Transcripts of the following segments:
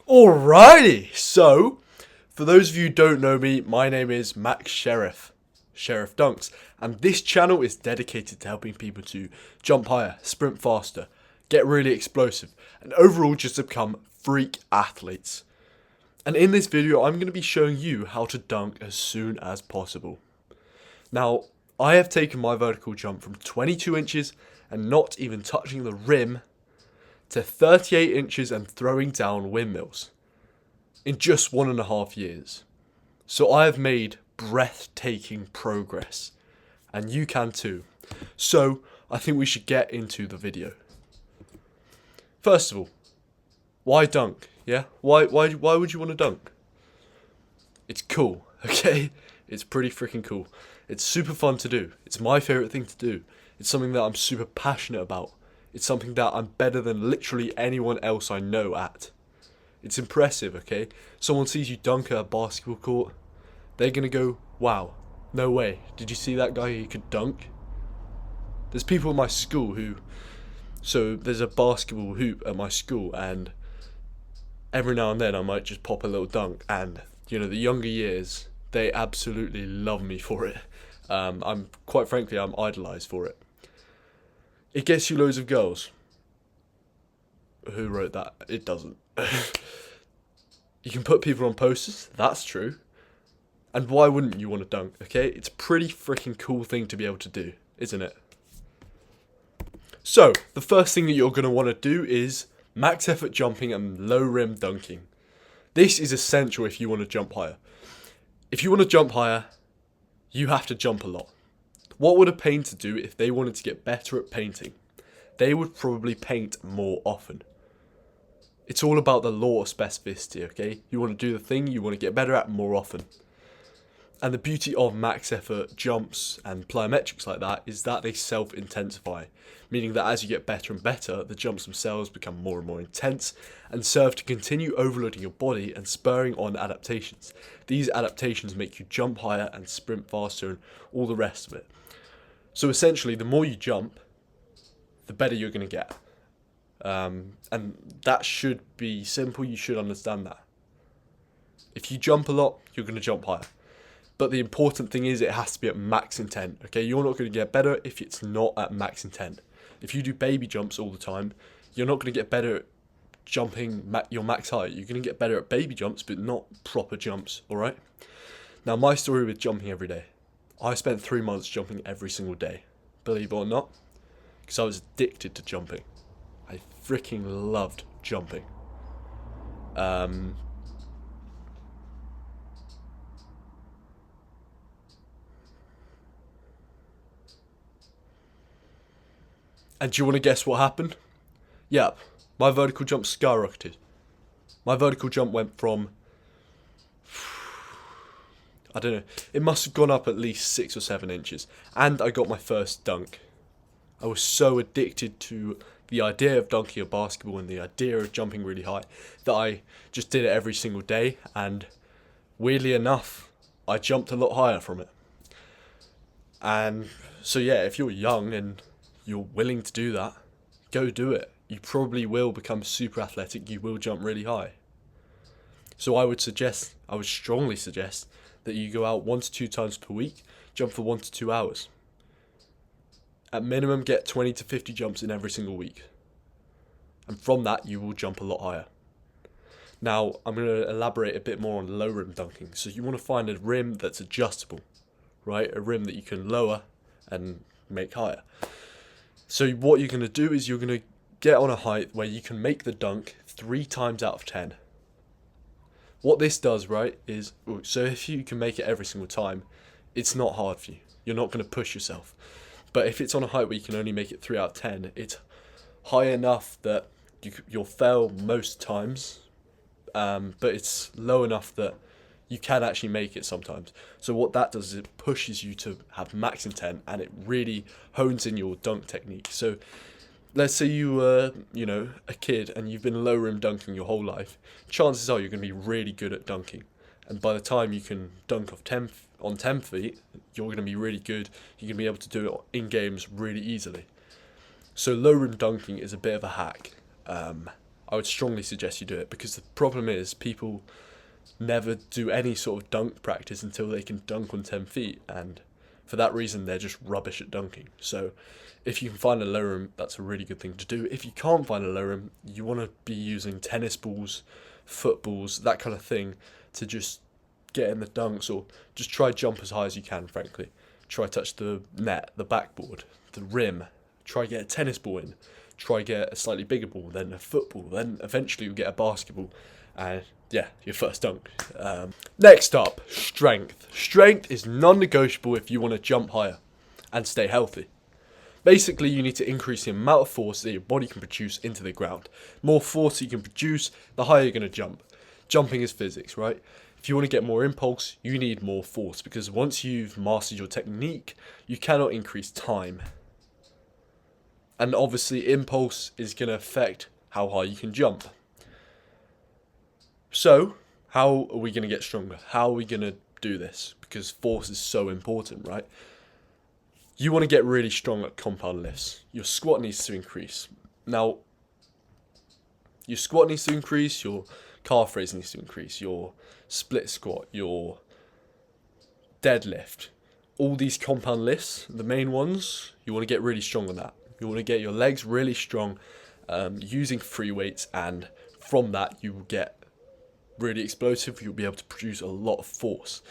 Alrighty, so for those of you who don't know me, my name is Max Sheriff Dunks, and this channel is dedicated to helping people to jump higher, sprint faster, get really explosive, and overall just to become freak athletes. And in this video, I'm going to be showing you how to dunk as soon as possible. Now, I have taken my vertical jump from 22 inches and not even touching the rim to 38 inches and throwing down windmills in just 1.5 years. So I have made breathtaking progress, and you can too. So I think we should get into the video. First of all, why dunk? Yeah, why would you want to dunk? It's cool, okay? It's pretty freaking cool. It's super fun to do. It's my favorite thing to do. It's something that I'm super passionate about. It's something that I'm better than literally anyone else I know at. It's impressive, okay? Someone sees you dunk at a basketball court, they're gonna go, wow, no way. Did you see that guy who could dunk? There's people in my school so there's a basketball hoop at my school, and every now and then I might just pop a little dunk, and the younger years, they absolutely love me for it. I'm idolized for it. It gets you loads of girls. Who wrote that? It doesn't. You can put people on posters, that's true. And why wouldn't you want to dunk, okay? It's a pretty freaking cool thing to be able to do, isn't it? So, the first thing that you're going to want to do is max effort jumping and low rim dunking. This is essential if you want to jump higher. If you want to jump higher, you have to jump a lot. What would a painter do if they wanted to get better at painting? They would probably paint more often. It's all about the law of specificity, okay? You want to do the thing you want to get better at more often. And the beauty of max effort jumps and plyometrics like that is that they self-intensify, meaning that as you get better and better, the jumps themselves become more and more intense and serve to continue overloading your body and spurring on adaptations. These adaptations make you jump higher and sprint faster and all the rest of it. So essentially, the more you jump, the better you're going to get. And that should be simple. You should understand that. If you jump a lot, you're going to jump higher. But the important thing is it has to be at max intent. Okay, you're not going to get better if it's not at max intent. If you do baby jumps all the time, you're not going to get better at jumping your max height. You're going to get better at baby jumps, but not proper jumps. All right. Now, my story with jumping every day. I spent 3 months jumping every single day, believe it or not, because I was addicted to jumping. I freaking loved jumping. And do you want to guess what happened? Yep, my vertical jump skyrocketed. My vertical jump went from, I don't know, it must have gone up at least 6 or 7 inches. And I got my first dunk. I was so addicted to the idea of dunking a basketball and the idea of jumping really high that I just did it every single day. And weirdly enough, I jumped a lot higher from it. And so yeah, if you're young and you're willing to do that, go do it. You probably will become super athletic. You will jump really high. So I would strongly suggest that you go out 1 to 2 times per week, jump for 1 to 2 hours. At minimum, get 20 to 50 jumps in every single week. And from that, you will jump a lot higher. Now, I'm going to elaborate a bit more on low rim dunking. So you want to find a rim that's adjustable, right? A rim that you can lower and make higher. So what you're going to do is you're going to get on a height where you can make the dunk 3 times out of 10. What this does, right, is, so if you can make it every single time, it's not hard for you. You're not going to push yourself. But if it's on a height where you can only make it 3 out of 10, it's high enough that you'll fail most times, but it's low enough that you can actually make it sometimes. So what that does is it pushes you to have max intent, and it really hones in your dunk technique. So let's say you were, a kid and you've been low rim dunking your whole life. Chances are you're going to be really good at dunking. And by the time you can dunk on 10 feet, you're going to be really good. You're going to be able to do it in games really easily. So low rim dunking is a bit of a hack. I would strongly suggest you do it, because the problem is people never do any sort of dunk practice until they can dunk on 10 feet, and for that reason they're just rubbish at dunking. So if you can find a low room, that's a really good thing to do. If you can't find a low room, you want to be using tennis balls, footballs, that kind of thing, to just get in the dunks, or just try jump as high as you can, frankly. Try touch the net, the backboard, the rim, try get a tennis ball in, try get a slightly bigger ball, then a football, then eventually you'll get a basketball, and yeah, your first dunk. Next up, strength. Strength is non-negotiable if you want to jump higher and stay healthy. Basically, you need to increase the amount of force that your body can produce into the ground. More force you can produce, the higher you're going to jump. Jumping is physics, right? If you want to get more impulse, you need more force, because once you've mastered your technique, you cannot increase time. And obviously, impulse is going to affect how high you can jump. So, how are we going to get stronger? How are we going to do this? Because force is so important, right? You want to get really strong at compound lifts. Your squat needs to increase. Now, your squat needs to increase, your calf raise needs to increase, your split squat, your deadlift. All these compound lifts, the main ones, you want to get really strong on that. You want to get your legs really strong using free weights, and from that you will get really explosive. You'll be able to produce a lot of force.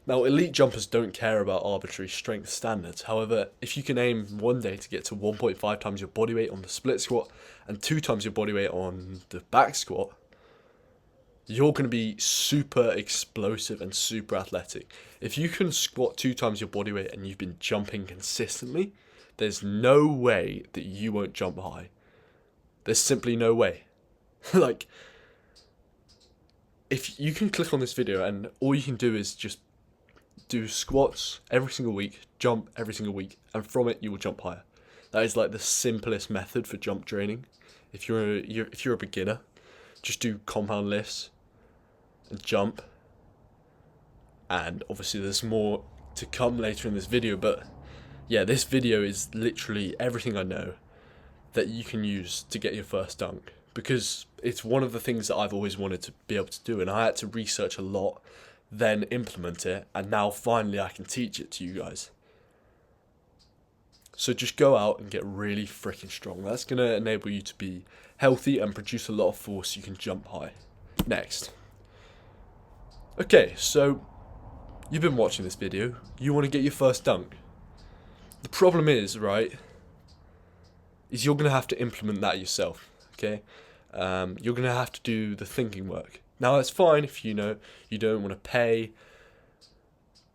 Now, elite jumpers don't care about arbitrary strength standards. However, if you can aim one day to get to 1.5 times your body weight on the split squat and 2 times your body weight on the back squat, you're going to be super explosive and super athletic. If you can squat 2 times your body weight and you've been jumping consistently, there's no way that you won't jump high. There's simply no way. Like, if you can click on this video and all you can do is just do squats every single week, jump every single week, and from it you will jump higher. That is like the simplest method for jump training. If you're a beginner, just do compound lifts and jump. And obviously there's more to come later in this video, but yeah, this video is literally everything I know that you can use to get your first dunk, because it's one of the things that I've always wanted to be able to do, and I had to research a lot, then implement it, and now finally I can teach it to you guys. So just go out and get really freaking strong. That's going to enable you to be healthy and produce a lot of force so you can jump high. Next. Okay, so you've been watching this video, you want to get your first dunk. The problem is, right, is you're going to have to implement that yourself, okay? You're going to have to do the thinking work. Now, that's fine if you know you don't want to pay,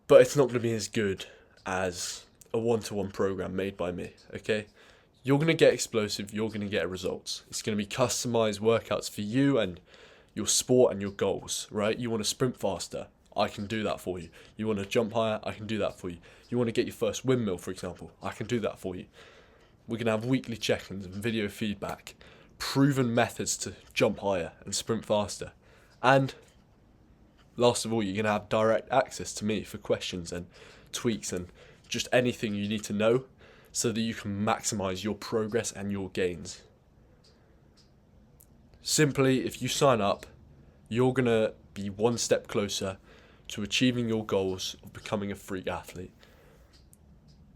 but it's not going to be as good as a one-to-one program made by me, okay? You're going to get explosive, you're going to get results. It's going to be customized workouts for you and your sport and your goals, right? You want to sprint faster, I can do that for you. You want to jump higher, I can do that for you. You want to get your first windmill, for example, I can do that for you. We're going to have weekly check-ins and video feedback, proven methods to jump higher and sprint faster. And last of all, you're going to have direct access to me for questions and tweaks and just anything you need to know so that you can maximize your progress and your gains. Simply, if you sign up, you're going to be one step closer to achieving your goals of becoming a freak athlete.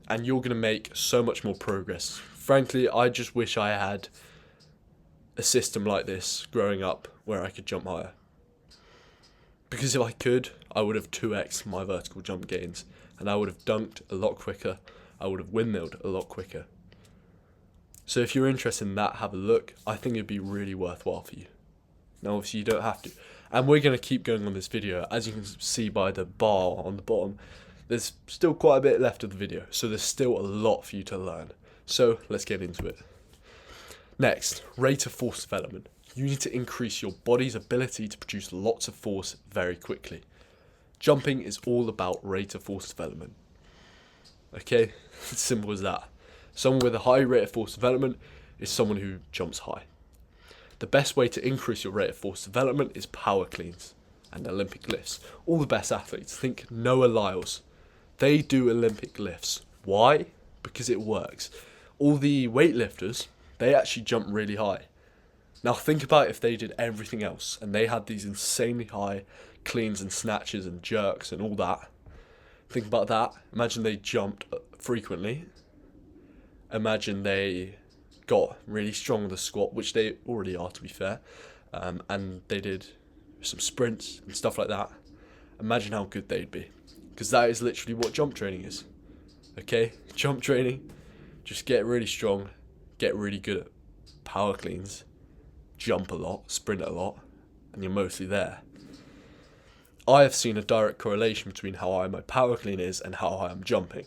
And you're going to make so much more progress. Frankly, I just wish I had a system like this growing up where I could jump higher. Because if I could, I would have 2x my vertical jump gains, and I would have dunked a lot quicker, I would have windmilled a lot quicker. So if you're interested in that, have a look. I think it'd be really worthwhile for you. Now obviously you don't have to. And we're going to keep going on this video. As you can see by the bar on the bottom, there's still quite a bit left of the video, so there's still a lot for you to learn. So let's get into it. Next, rate of force development. You need to increase your body's ability to produce lots of force very quickly. Jumping is all about rate of force development. Okay, it's simple as that. Someone with a high rate of force development is someone who jumps high. The best way to increase your rate of force development is power cleans and Olympic lifts. All the best athletes, think Noah Lyles. They do Olympic lifts. Why? Because it works. All the weightlifters, they actually jump really high. Now think about if they did everything else and they had these insanely high cleans and snatches and jerks and all that. Think about that. Imagine they jumped frequently. Imagine they got really strong with the squat, which they already are, to be fair, and they did some sprints and stuff like that. Imagine how good they'd be, because that is literally what jump training is. Okay, jump training, just get really strong, get really good at power cleans, jump a lot, sprint a lot, and you're mostly there. I have seen a direct correlation between how high my power clean is and how high I'm jumping.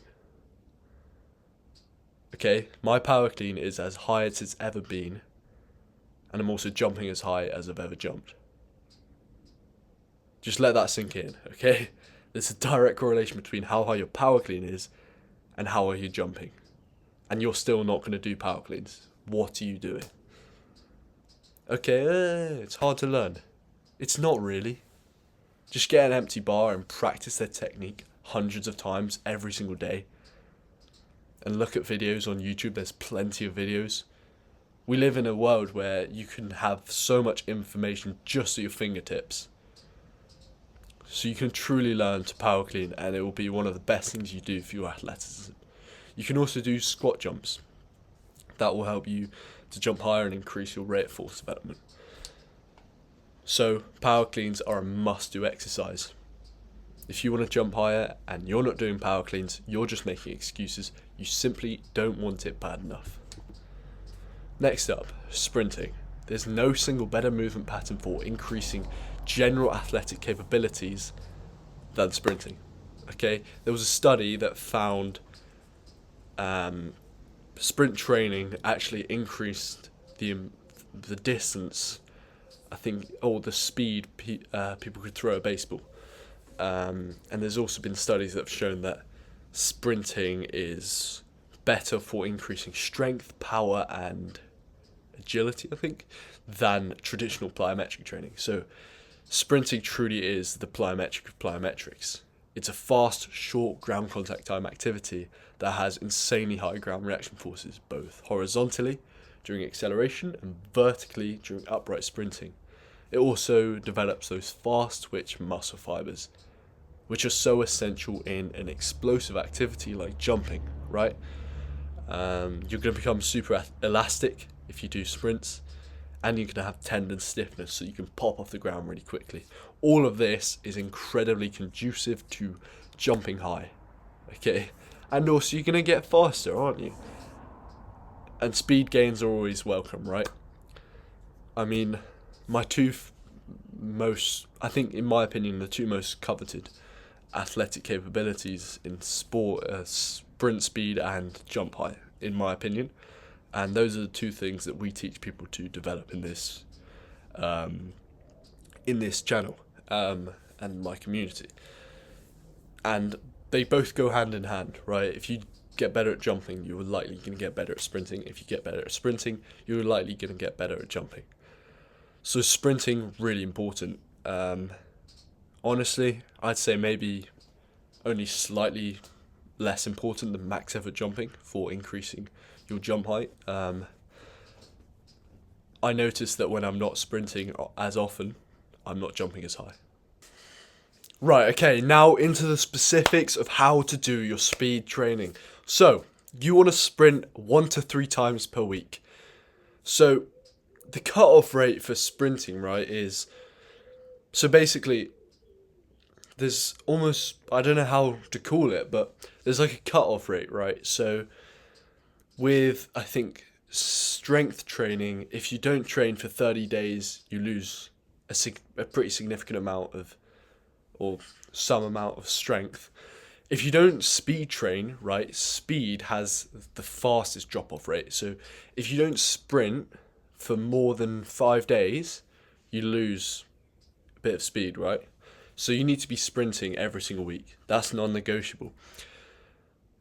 Okay, my power clean is as high as it's ever been, and I'm also jumping as high as I've ever jumped. Just let that sink in, okay? There's a direct correlation between how high your power clean is and how high you're jumping. And you're still not going to do power cleans. What are you doing? Okay, it's hard to learn. It's not really. Just get an empty bar and practice their technique hundreds of times every single day. And look at videos on YouTube. There's plenty of videos. We live in a world where you can have so much information just at your fingertips. So you can truly learn to power clean, and it will be one of the best things you do for your athleticism. You can also do squat jumps. That will help you to jump higher and increase your rate of force development. So power cleans are a must-do exercise. If you want to jump higher and you're not doing power cleans, you're just making excuses. You simply don't want it bad enough. Next up, sprinting. There's no single better movement pattern for increasing general athletic capabilities than sprinting. Okay, there was a study that found sprint training actually increased the distance, I think, or the speed people could throw a baseball. And there's also been studies that have shown that sprinting is better for increasing strength, power, and agility, I think, than traditional plyometric training. So sprinting truly is the plyometric of plyometrics. It's a fast, short ground contact time activity that has insanely high ground reaction forces, both horizontally during acceleration and vertically during upright sprinting. It also develops those fast twitch muscle fibers, which are so essential in an explosive activity like jumping, right? You're going to become super elastic if you do sprints, and you're going to have tendon stiffness, so you can pop off the ground really quickly. All of this is incredibly conducive to jumping high, okay? And also you're going to get faster, aren't you? And speed gains are always welcome, right? I mean, my two most, I think in my opinion, the two most coveted athletic capabilities in sport are sprint speed and jump height, in my opinion. And those are the two things that we teach people to develop in this channel and my community. And they both go hand in hand, right? If you get better at jumping, you're likely going to get better at sprinting. If you get better at sprinting, you're likely going to get better at jumping. So sprinting, really important. Honestly, I'd say maybe only slightly less important than max effort jumping for increasing your jump height. I notice that when I'm not sprinting as often, I'm not jumping as high. Right, okay, now into the specifics of how to do your speed training. So, you want to sprint 1 to 3 times per week. So, the cut-off rate for sprinting, right, is... So basically, there's almost... I don't know how to call it, but there's like a cut-off rate, right? So, with, I think, strength training, if you don't train for 30 days, you lose a pretty significant amount of... or some amount of strength. If you don't speed train, right, speed has the fastest drop-off rate. So if you don't sprint for more than 5 days, you lose a bit of speed, right? So you need to be sprinting every single week. That's non-negotiable.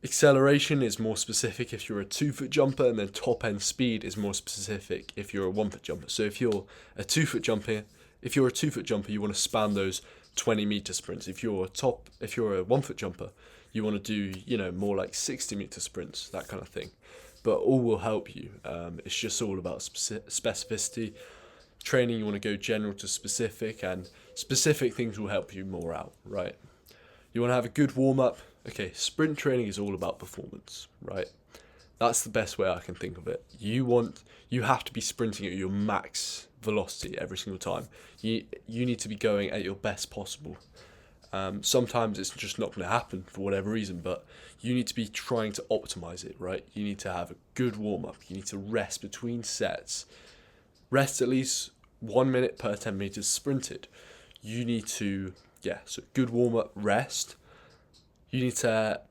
Acceleration is more specific if you're a 2-foot jumper, and then top-end speed is more specific if you're a 1-foot jumper. So if you're a 2-foot jumper, you want to span those 20-meter sprints. If you're a 1-foot jumper, you want to do, more like 60-meter sprints, that kind of thing. But all will help you. It's just all about specificity training, you want to go general to specific, and specific things will help you more out, right? You want to have a good warm-up. Okay, sprint training is all about performance, right? That's the best way I can think of it. You have to be sprinting at your max velocity every single time. You need to be going at your best possible. Sometimes it's just not going to happen for whatever reason, but you need to be trying to optimize it, right? You need to have a good warm-up. You need to rest between sets. Rest at least 1 minute per 10 meters sprinted. You need to, so good warm-up, rest. You need to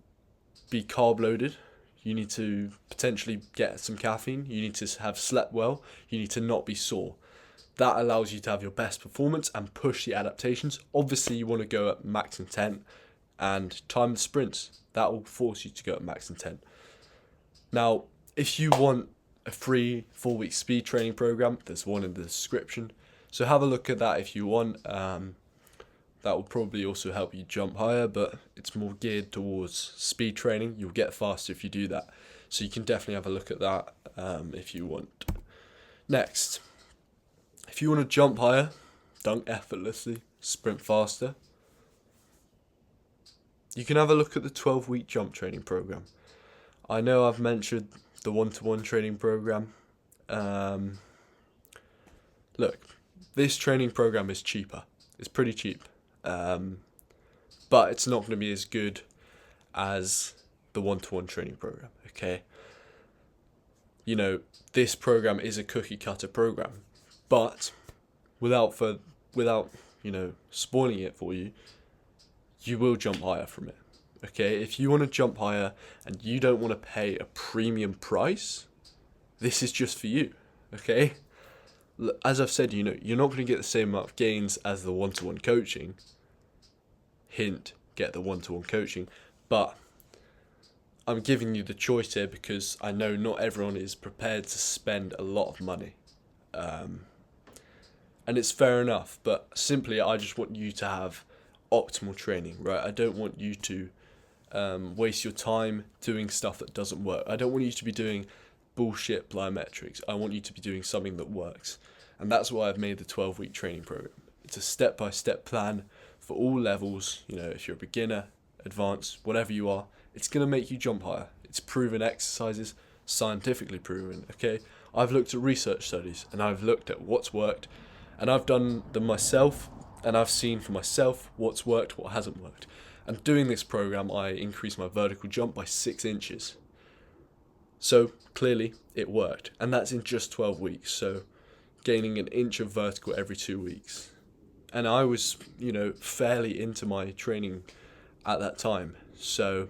be carb loaded. You need to potentially get some caffeine. You need to have slept well. You need to not be sore. That allows you to have your best performance and push the adaptations. Obviously, you want to go at max intent and time the sprints. That will force you to go at max intent. Now, if you want a free 4-week speed training program, there's one in the description. So have a look at that if you want. That will probably also help you jump higher, but it's more geared towards speed training. You'll get faster if you do that. So you can definitely have a look at that if you want. Next, if you want to jump higher, dunk effortlessly, sprint faster, you can have a look at the 12-week jump training program. I know I've mentioned the one-to-one training program. Look, this training program is cheaper. It's pretty cheap. But it's not going to be as good as the one-to-one training program, okay? You know, this program is a cookie cutter program, but without spoiling it for you, you will jump higher from it, okay? If you want to jump higher and you don't want to pay a premium price, this is just for you, okay? As I've said, you're not going to get the same amount of gains as the one-to-one coaching. Hint, get the one-to-one coaching. But I'm giving you the choice here because I know not everyone is prepared to spend a lot of money. And it's fair enough, but simply I just want you to have optimal training, right? I don't want you to waste your time doing stuff that doesn't work. I don't want you to be doing bullshit plyometrics. I want you to be doing something that works. And that's why I've made the 12-week training program. It's a step-by-step plan for all levels. If you're a beginner, advanced, whatever you are, it's going to make you jump higher. It's proven exercises, scientifically proven, okay? I've looked at research studies and I've looked at what's worked and I've done them myself and I've seen for myself what's worked, what hasn't worked. And doing this program, I increased my vertical jump by 6 inches. So clearly it worked, and that's in just 12 weeks. So gaining an inch of vertical every 2 weeks. And I was, fairly into my training at that time. So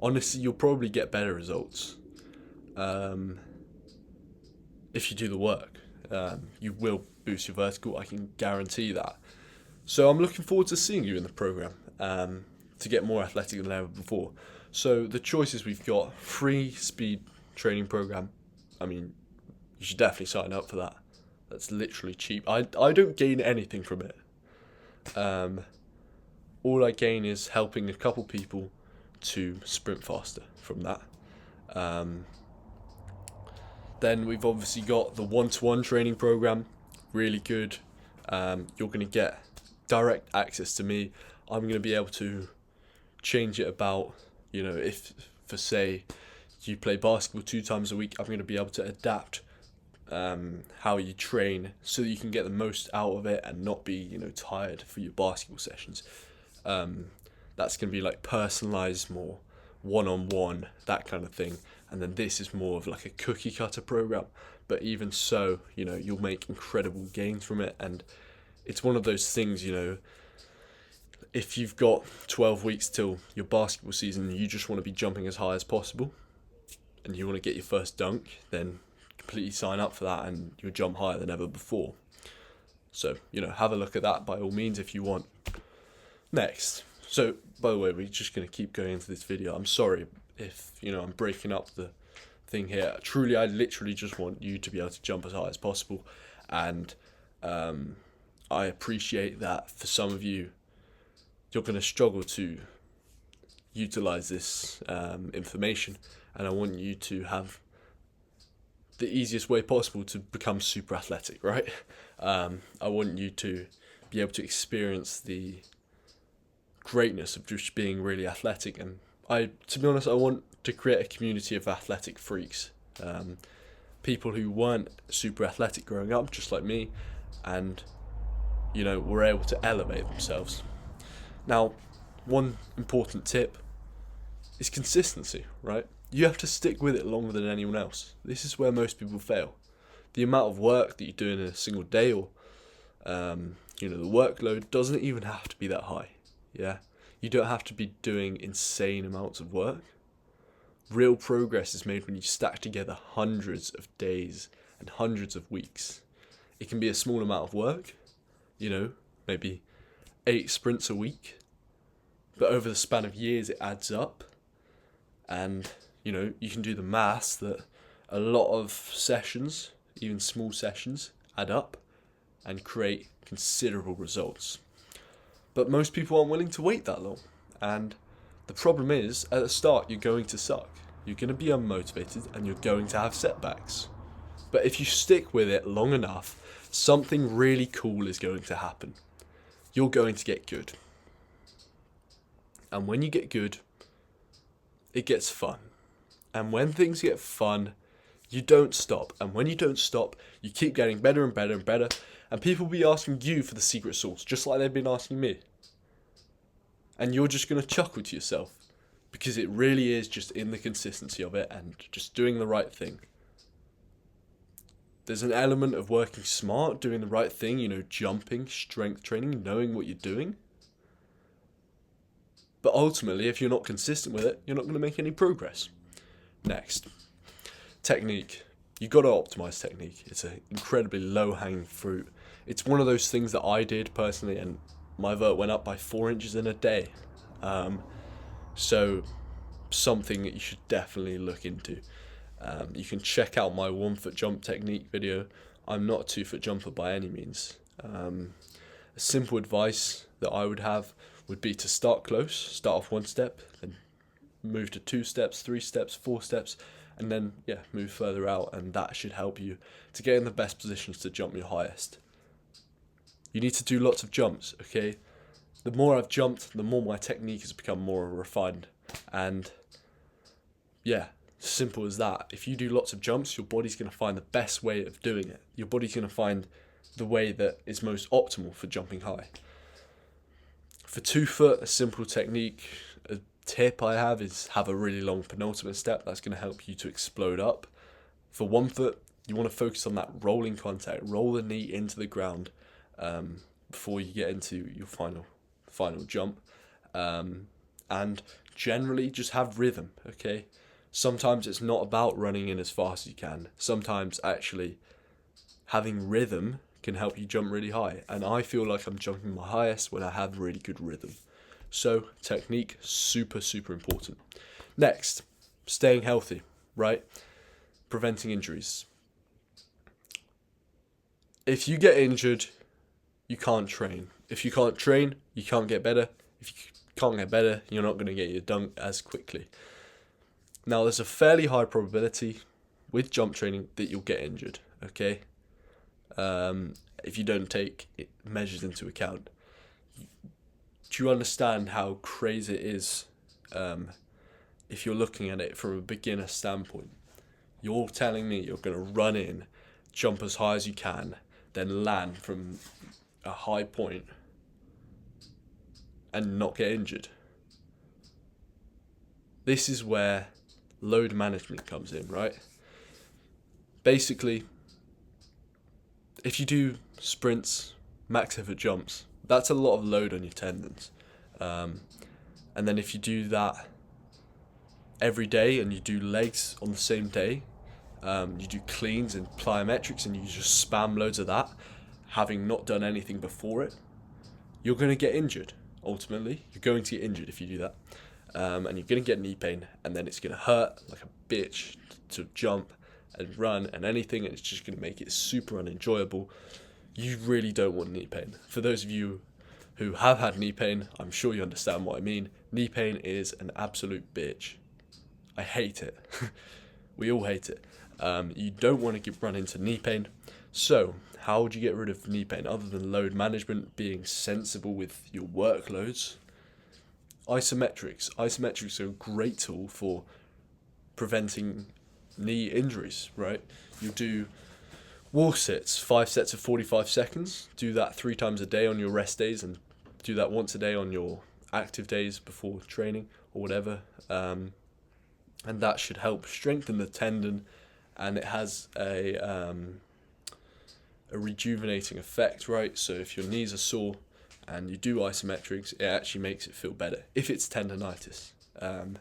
honestly, you'll probably get better results if you do the work. You will boost your vertical, I can guarantee that. So I'm looking forward to seeing you in the program to get more athletic than ever before. So the choices we've got: free speed training program. I mean, you should definitely sign up for that. That's literally cheap. I don't gain anything from it. All I gain is helping a couple people to sprint faster from that. Then we've obviously got the one-to-one training program. Really good. You're going to get direct access to me. I'm going to be able to change it about, if for say you play basketball 2 times a week, I'm going to be able to adapt how you train so that you can get the most out of it and not be, tired for your basketball sessions. That's going to be like personalized, more one-on-one, that kind of thing. And then this is more of like a cookie cutter program. But even so, you'll make incredible gains from it. And it's one of those things, if you've got 12 weeks till your basketball season, you just want to be jumping as high as possible and you want to get your first dunk, then completely sign up for that and you'll jump higher than ever before. So, have a look at that by all means if you want. Next. So, by the way, we're just going to keep going into this video. I'm sorry if, I'm breaking up the thing here. Truly, I literally just want you to be able to jump as high as possible. And I appreciate that for some of you, you're going to struggle to utilize this information. And I want you to have the easiest way possible to become super athletic, right? I want you to be able to experience the greatness of just being really athletic, and to be honest, I want to create a community of athletic freaks, people who weren't super athletic growing up, just like me, and were able to elevate themselves. Now, one important tip is consistency, right? You have to stick with it longer than anyone else. This is where most people fail. The amount of work that you do in a single day, or the workload doesn't even have to be that high. Yeah, you don't have to be doing insane amounts of work. Real progress is made when you stack together hundreds of days and hundreds of weeks. It can be a small amount of work, maybe 8 sprints a week, but over the span of years it adds up, and you can do the maths that a lot of sessions, even small sessions, add up and create considerable results. But most people aren't willing to wait that long, and the problem is, at the start you're going to suck, you're going to be unmotivated, and you're going to have setbacks. But if you stick with it long enough, something really cool is going to happen. You're going to get good. And when you get good, it gets fun. And when things get fun, you don't stop. And when you don't stop, you keep getting better and better and better. And people will be asking you for the secret sauce, just like they've been asking me. And you're just going to chuckle to yourself, because it really is just in the consistency of it and just doing the right thing. There's an element of working smart, doing the right thing, jumping, strength training, knowing what you're doing. But ultimately, if you're not consistent with it, you're not going to make any progress. Next, technique. You got to optimize technique. It's an incredibly low-hanging fruit. It's one of those things that I did personally, and my vert went up by 4 inches in a day. So something that you should definitely look into. You can check out my 1 foot jump technique video. I'm not a 2 foot jumper by any means. A simple advice that I would have would be to start close, start off 1 step, then move to 2 steps, 3 steps, 4 steps, and then move further out, and that should help you to get in the best positions to jump your highest. You need to do lots of jumps, okay? The more I've jumped, the more my technique has become more refined, and simple as that. If you do lots of jumps, your body's going to find the best way of doing it. Your body's going to find the way that is most optimal for jumping high. For 2 foot, a simple technique, a tip I have is have a really long penultimate step. That's going to help you to explode up. For 1 foot, you want to focus on that rolling contact. Roll the knee into the ground before you get into your final jump. And generally just have rhythm, okay? Sometimes it's not about running in as fast as you can. Sometimes actually having rhythm can help you jump really high. And I feel like I'm jumping my highest when I have really good rhythm. So technique, super, super important. Next, staying healthy, right? Preventing injuries. If you get injured, you can't train. If you can't train, you can't get better. If you can't get better, you're not going to get your dunk as quickly. Now, there's a fairly high probability with jump training that you'll get injured, okay? If you don't take measures into account. Do you understand how crazy it is if you're looking at it from a beginner standpoint? You're telling me you're going to run in, jump as high as you can, then land from a high point and not get injured. This is where load management comes in, right? Basically, if you do sprints, max effort jumps, that's a lot of load on your tendons. And then if you do that every day and you do legs on the same day, you do cleans and plyometrics and you just spam loads of that, having not done anything before it, you're going to get injured. Ultimately, you're going to get injured if you do that. And you're going to get knee pain, and then it's going to hurt like a bitch to jump and run and anything, and it's just going to make it super unenjoyable. You really don't want knee pain. For those of you who have had knee pain, I'm sure you understand what I mean. Knee pain is an absolute bitch. I hate it. We all hate it. You don't want to run into knee pain. So how would you get rid of knee pain other than load management, being sensible with your workloads? Isometrics. Isometrics are a great tool for preventing knee injuries, right? You do wall sits, 5 sets of 45 seconds. Do that 3 times a day on your rest days, and do that once a day on your active days before training or whatever. And that should help strengthen the tendon, and it has a rejuvenating effect, right? So if your knees are sore and you do isometrics, it actually makes it feel better if it's tendonitis. I'm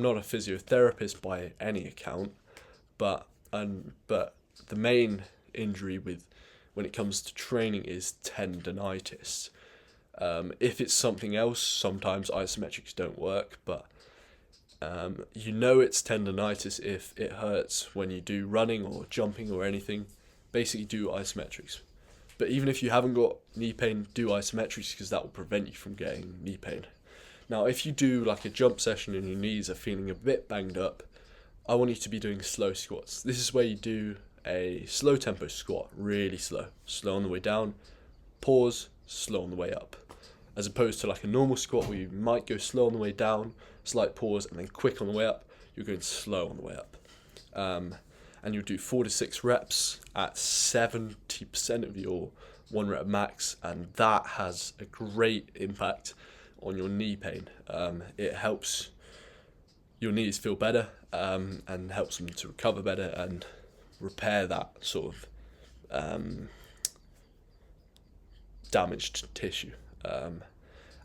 not a physiotherapist by any account, but the main injury when it comes to training is tendonitis. If it's something else, sometimes isometrics don't work, but it's tendonitis if it hurts when you do running or jumping or anything. Basically do isometrics. But even if you haven't got knee pain, do isometrics, because that will prevent you from getting knee pain. Now, if you do like a jump session and your knees are feeling a bit banged up, I want you to be doing slow squats. This is where you do a slow tempo squat, really slow. Slow on the way down, pause, slow on the way up. As opposed to like a normal squat where you might go slow on the way down, slight pause, and then quick on the way up. You're going slow on the way up. And you'll do 4 to 6 reps at 70% of your 1 rep max, and that has a great impact on your knee pain. It helps your knees feel better, and helps them to recover better and repair that sort of damaged tissue.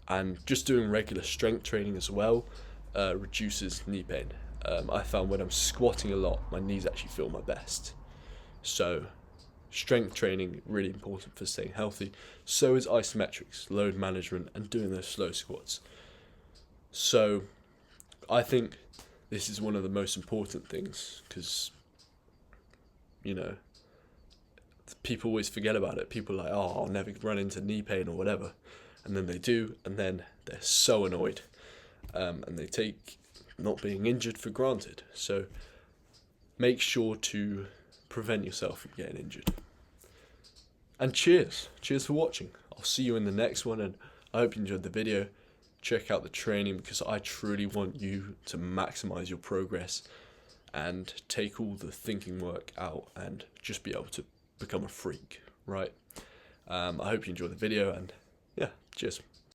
And just doing regular strength training as well reduces knee pain. I found when I'm squatting a lot, my knees actually feel my best. So strength training, really important for staying healthy. So is isometrics, load management, and doing those slow squats. So I think this is one of the most important things, because, people always forget about it. People are like, oh, I'll never run into knee pain or whatever. And then they do, and then they're so annoyed. And they take not being injured for granted. So make sure to prevent yourself from getting injured. And cheers for watching. I'll see you in the next one, and I hope you enjoyed the video. Check out the training, because I truly want you to maximize your progress and take all the thinking work out and just be able to become a freak, right? I hope you enjoyed the video, and yeah, cheers.